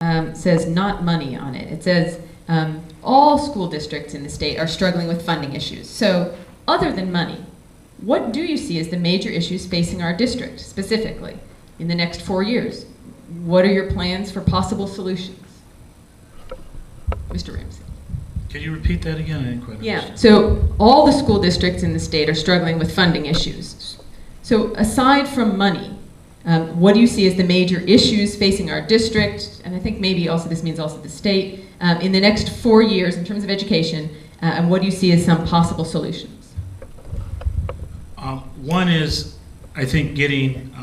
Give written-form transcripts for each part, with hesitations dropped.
says not money on it. It says all school districts in the state are struggling with funding issues. So other than money, what do you see as the major issues facing our district specifically in the next 4 years? What are your plans for possible solutions? Mr. Ramsey. Can you repeat that again? I didn't quite understand. Yeah, so all the school districts in the state are struggling with funding issues. So aside from money, what do you see as the major issues facing our district, and I think maybe also this means also the state, in the next 4 years in terms of education, and what do you see as some possible solutions? One is, I think, getting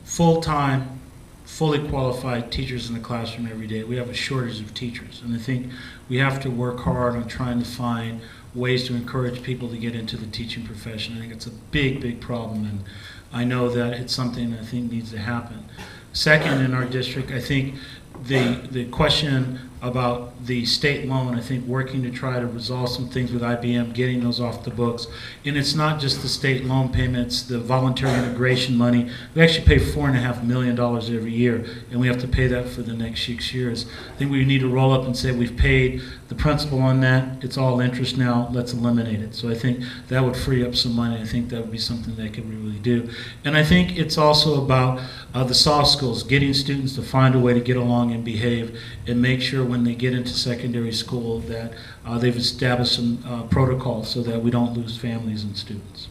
full-time, fully qualified teachers in the classroom every day. We have a shortage of teachers, and I think we have to work hard on trying to find ways to encourage people to get into the teaching profession. I think it's a big, big problem, and I know that it's something I think needs to happen. Second, in our district, I think the question about the state loan, I think working to try to resolve some things with IBM, getting those off the books. And it's not just the state loan payments, the voluntary integration money. We actually pay $4.5 million every year, and we have to pay that for the next 6 years. I think we need to roll up and say we've paid the principal on that, it's all interest now, let's eliminate it. So I think that would free up some money. I think that would be something that could really do. And I think it's also about the soft skills, getting students to find a way to get along and behave, and make sure when they get into secondary school that they've established some protocols so that we don't lose families and students.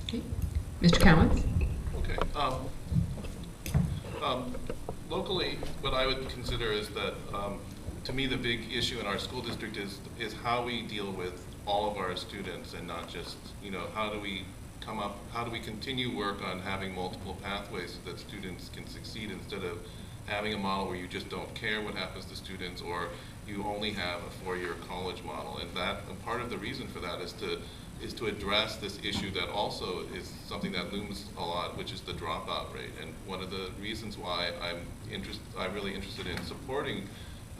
Okay. Mr. Cowens? Okay. Locally, what I would consider is that, to me, the big issue in our school district is how we deal with all of our students, and not just, how do we continue work on having multiple pathways so that students can succeed, instead of having a model where you just don't care what happens to students, or you only have a 4-year college model. And part of the reason for that is to address this issue that also is something that looms a lot, which is the dropout rate. And one of the reasons why I'm really interested in supporting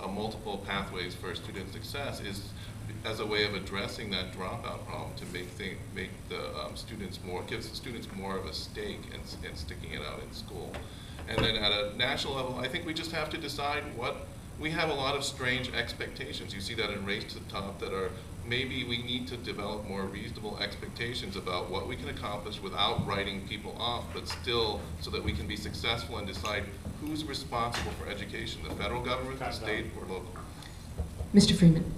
multiple pathways for student success is as a way of addressing that dropout problem, to give the students more of a stake in sticking it out in school. And then at a national level, I think we just have to decide we have a lot of strange expectations. You see that in Race to the Top, that are, maybe we need to develop more reasonable expectations about what we can accomplish without writing people off, but still so that we can be successful and decide who's responsible for education, the federal government, the state, or local. Mr. Freeman.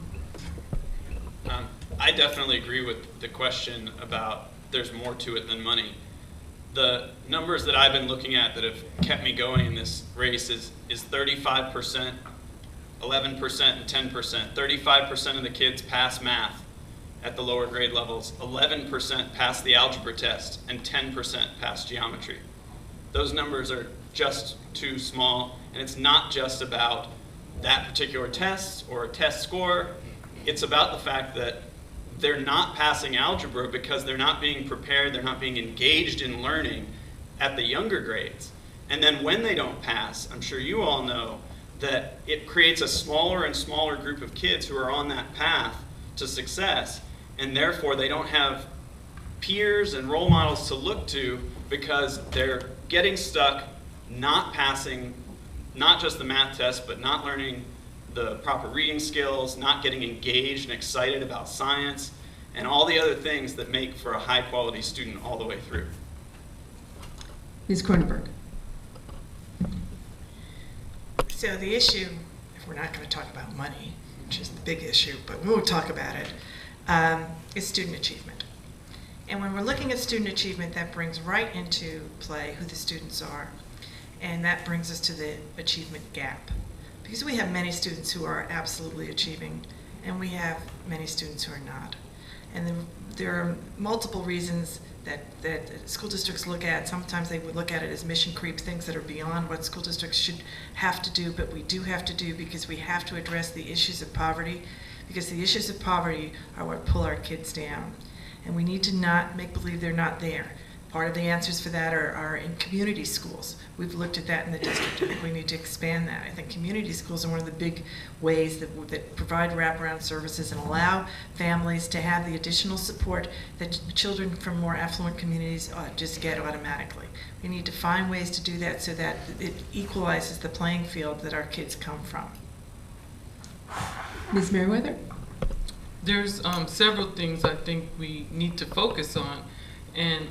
I definitely agree with the question about there's more to it than money. The numbers that I've been looking at that have kept me going in this race is 35%, 11%, and 10%. 35% of the kids pass math at the lower grade levels, 11% pass the algebra test, and 10% pass geometry. Those numbers are just too small, and it's not just about that particular test or a test score. It's about the fact that they're not passing algebra because they're not being prepared, they're not being engaged in learning at the younger grades. And then when they don't pass, I'm sure you all know that it creates a smaller and smaller group of kids who are on that path to success, and therefore they don't have peers and role models to look to, because they're getting stuck, not passing not just the math test, but not learning the proper reading skills, not getting engaged and excited about science, and all the other things that make for a high quality student all the way through. Ms. Kronenberg. So the issue, if we're not going to talk about money, which is the big issue, but we will talk about it, is student achievement. And when we're looking at student achievement, that brings right into play who the students are. And that brings us to the achievement gap. Because we have many students who are absolutely achieving, and we have many students who are not. And there are multiple reasons that school districts look at. Sometimes they would look at it as mission creep, things that are beyond what school districts should have to do, but we do have to do, because we have to address the issues of poverty, because the issues of poverty are what pull our kids down. And we need to not make believe they're not there. Part of the answers for that are in community schools. We've looked at that in the district. I think we need to expand that. I think community schools are one of the big ways that provide wraparound services and allow families to have the additional support that children from more affluent communities just get automatically. We need to find ways to do that so that it equalizes the playing field that our kids come from. Ms. Merriweather? There's several things I think we need to focus on, and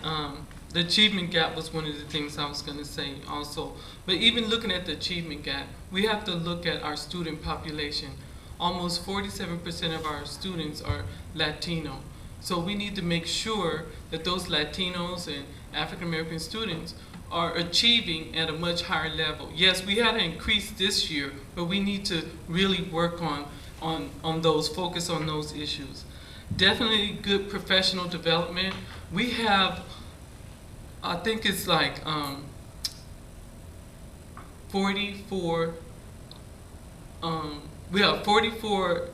the achievement gap was one of the things I was going to say also. But even looking at the achievement gap, we have to look at our student population. Almost 47% of our students are Latino. So we need to make sure that those Latinos and African American students are achieving at a much higher level. Yes, we had an increase this year, but we need to really work on those, focus on those issues. Definitely good professional development. We have, I think it's like 44, we have 44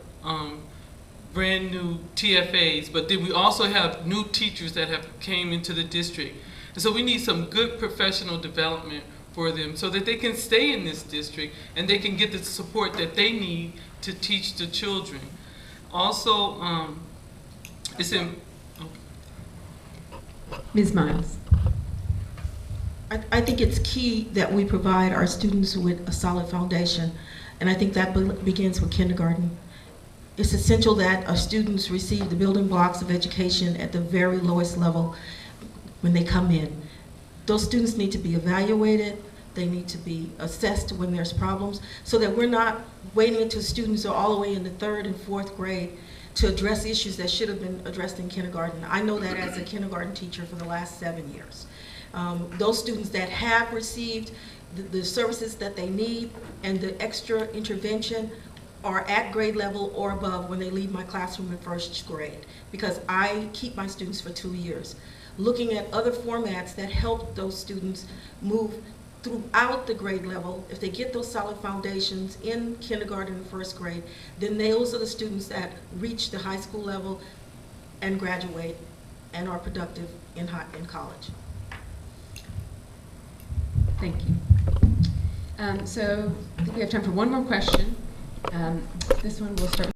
brand new TFAs, but then we also have new teachers that have came into the district. And so we need some good professional development for them so that they can stay in this district and they can get the support that they need to teach the children. Also, it's in... Ms. Miles? I think it's key that we provide our students with a solid foundation, and I think that begins with kindergarten. It's essential that our students receive the building blocks of education at the very lowest level when they come in. Those students need to be evaluated, they need to be assessed when there's problems, so that we're not waiting until students are all the way in the 3rd and 4th grade to address issues that should have been addressed in kindergarten. I know that as a kindergarten teacher for the last 7 years. Those students that have received the services that they need and the extra intervention are at grade level or above when they leave my classroom in 1st grade, because I keep my students for 2 years. Looking at other formats that help those students move throughout the grade level, if they get those solid foundations in kindergarten and 1st grade, then those are the students that reach the high school level and graduate and are productive in college. Thank you. So I think we have time for one more question. This one will start